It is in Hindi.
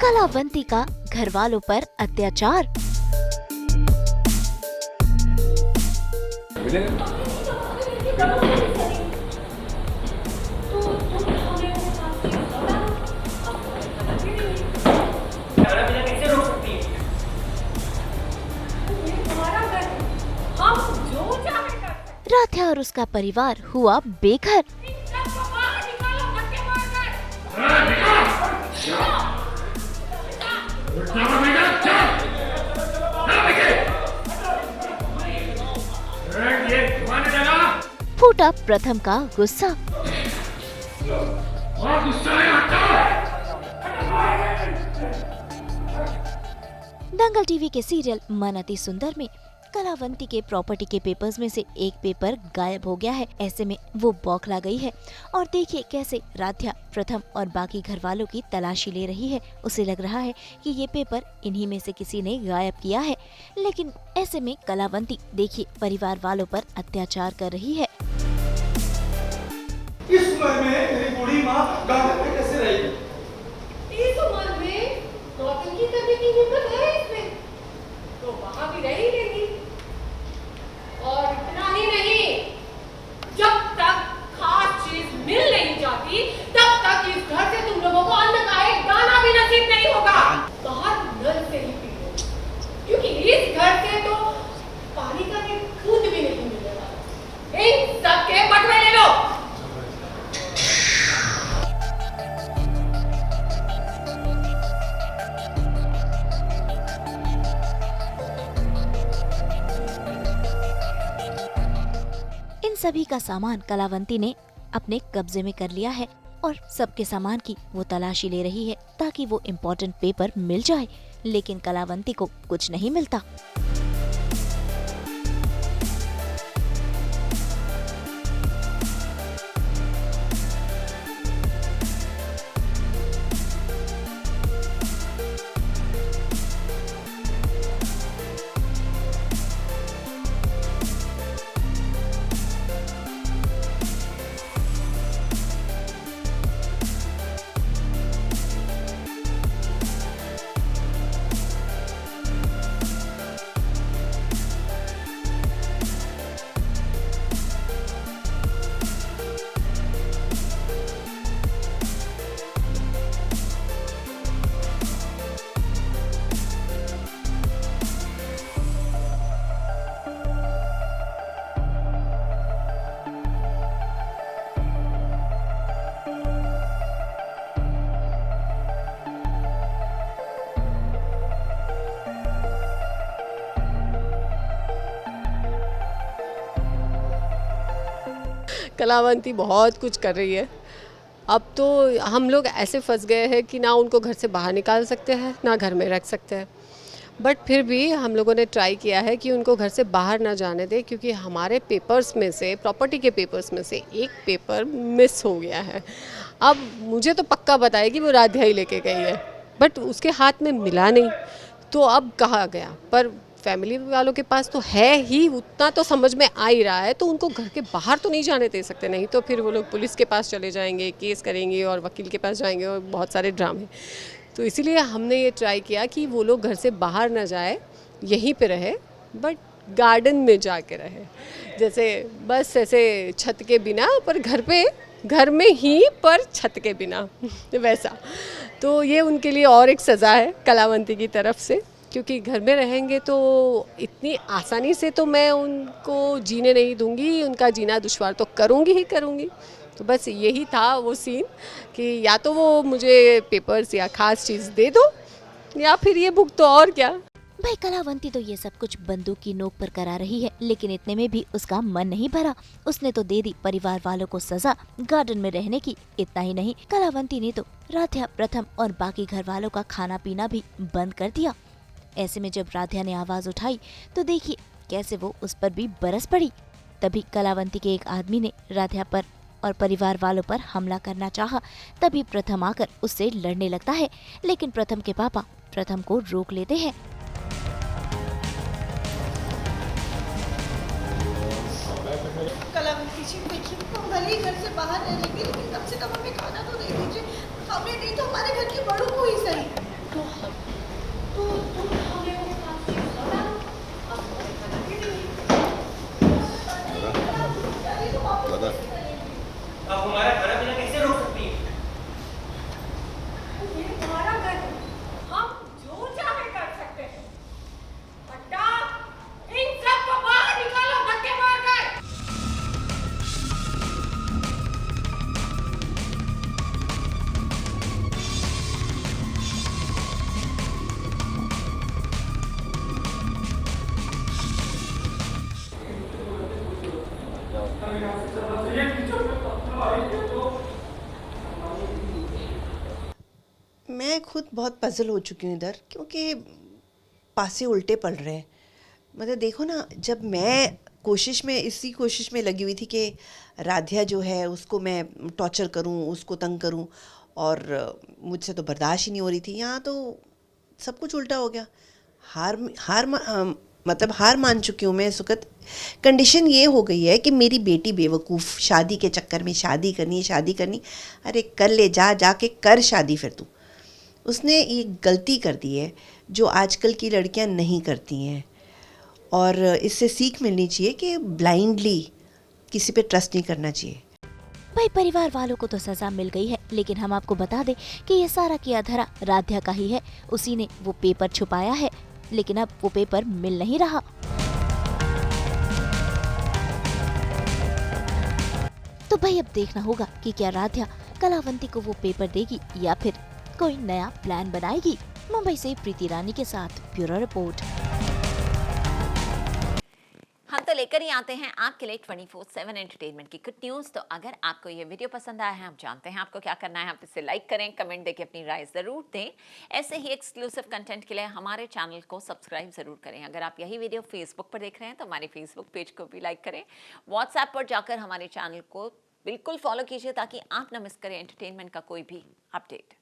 कलावंती का घर वालों पर अत्याचार। राध्या और उसका परिवार हुआ बेघर। फूटा प्रथम का गुस्सा। दंगल टीवी के सीरियल मन अति सुंदर में कलावंती के प्रॉपर्टी के पेपर्स में से एक पेपर गायब हो गया है। ऐसे में वो बौखला गई है और देखिए कैसे राध्या प्रथम और बाकी घर वालों की तलाशी ले रही है। उसे लग रहा है कि ये पेपर इन्हीं में से किसी ने गायब किया है, लेकिन ऐसे में कलावंती देखिए परिवार वालों पर अत्याचार कर रही है। इस उम्र में मेरी बूढ़ी माँ गाँव में कैसे रहेगी? इस उम्र में नौटंकी करने की हिम्मत है इसमें, तो वहाँ भी रही रहेगी। और इतना ही नहीं, जब तक खास चीज मिल नहीं जाती तब तक इस घर से तुम लोगों को अन्न का एक दाना भी नसीब नहीं होगा। बाहर नल से ही पी लो, क्योंकि इस घर से तो पानी का एक बूंद भी नहीं मिलने वाला। इन सबके बटवे ले लो। सभी का सामान कलावंती ने अपने कब्जे में कर लिया है और सबके सामान की वो तलाशी ले रही है ताकि वो इम्पोर्टेंट पेपर मिल जाए, लेकिन कलावंती को कुछ नहीं मिलता। कलावंती बहुत कुछ कर रही है। अब तो हम लोग ऐसे फंस गए हैं कि ना उनको घर से बाहर निकाल सकते हैं ना घर में रख सकते हैं, बट फिर भी हम लोगों ने ट्राई किया है कि उनको घर से बाहर ना जाने दें, क्योंकि हमारे पेपर्स में से, प्रॉपर्टी के पेपर्स में से एक पेपर मिस हो गया है। अब मुझे तो पक्का बताया कि वो राध्या ही लेके गई है, बट उसके हाथ में मिला नहीं, तो अब कहाँ गया। पर फैमिली वालों के पास तो है ही, उतना तो समझ में आ ही रहा है, तो उनको घर के बाहर तो नहीं जाने दे सकते, नहीं तो फिर वो लोग पुलिस के पास चले जाएंगे, केस करेंगे और वकील के पास जाएंगे और बहुत सारे ड्रामे। तो इसीलिए हमने ये ट्राई किया कि वो लोग घर से बाहर ना जाए, यहीं पे रहे, बट गार्डन में जाके रहे, जैसे बस ऐसे छत के बिना, पर घर में ही पर छत के बिना वैसा। तो ये उनके लिए और एक सज़ा है कलावंती की तरफ से, क्योंकि घर में रहेंगे तो इतनी आसानी से तो मैं उनको जीने नहीं दूंगी, उनका जीना दुश्वार तो करूंगी ही करूंगी। तो बस यही था वो सीन कि या तो वो मुझे पेपर्स या खास चीज़ दे दो या फिर ये बुक, तो और क्या। भाई कलावंती तो ये सब कुछ बंदूक की नोक पर करा रही है, लेकिन इतने में भी उसका मन नहीं भरा। उसने तो दे दी परिवार वालों को सजा गार्डन में रहने की। इतना ही नहीं, कलावंती ने तो राध्या, प्रथम और बाकी घर वालों का खाना पीना भी बंद कर दिया। ऐसे में जब राध्या ने आवाज उठाई तो देखिए कैसे वो उस पर भी बरस पड़ी। तभी कलावंती के एक आदमी ने राध्या पर और परिवार वालों पर हमला करना चाहा। तभी प्रथम आकर उससे लड़ने लगता है, लेकिन प्रथम के पापा प्रथम को रोक लेते हैं। कलावंती जी, देखिए हम भले ही घर से बाहर रहेंगे, लेकिन कम से कम हमें खाना तो दे दीजिए। हमें नहीं तो हमारे घर के बड़ों को ही सही। दादा आप हमारा खाना पीना कैसे रोक सकती हैं? ये हमारा घर है, हम जो चाहे कर सकते हैं। अड्डा, इन सबको बाहर निकालो धक्के मारकर। मैं खुद बहुत पजल हो चुकी हूँ इधर, क्योंकि पासे उल्टे पड़ रहे हैं। मतलब देखो ना, जब मैं इसी कोशिश में लगी हुई थी कि राधिया जो है उसको मैं टॉर्चर करूँ, उसको तंग करूँ, और मुझसे तो बर्दाश्त ही नहीं हो रही थी। यहाँ तो सब कुछ उल्टा हो गया। मतलब हार मान चुकी हूँ मैं इस वक्त। कंडीशन ये हो गई है कि मेरी बेटी बेवकूफ़, शादी के चक्कर में शादी करनी। अरे कर ले, जाके कर शादी फिर तू। उसने एक गलती कर दी है जो आजकल की लड़कियां नहीं करती हैं, और इससे सीख मिलनी चाहिए कि ब्लाइंडली किसी पे ट्रस्ट नहीं करना चाहिए। भाई परिवार वालों को तो सजा मिल गई है, लेकिन हम आपको बता दें कि ये सारा किया धरा राध्या का ही है। उसी ने वो पेपर छुपाया है, लेकिन अब वो पेपर मिल नहीं रहा। तो भाई अब देखना होगा कि क्या राध्या कलावंती को वो पेपर देगी या फिर कोई नया प्लान बनाएगी। मुंबई से प्रीति रानी के साथ ब्यूरो रिपोर्ट। हम तो लेकर ही आते हैं आपके लिए 24/7 एंटरटेनमेंट की गुड न्यूज़। तो अगर आपको ये वीडियो पसंद आया है, हम जानते हैं आपको क्या करना है। आप इसे लाइक करें, कमेंट देके अपनी राय ज़रूर दें। ऐसे ही एक्सक्लूसिव कंटेंट के लिए हमारे चैनल को सब्सक्राइब ज़रूर करें। अगर आप यही वीडियो फेसबुक पर देख रहे हैं तो हमारे फेसबुक पेज को भी लाइक करें। व्हाट्सएप पर जाकर हमारे चैनल को बिल्कुल फॉलो कीजिए ताकि आप ना मिस करें एंटरटेनमेंट का कोई भी अपडेट।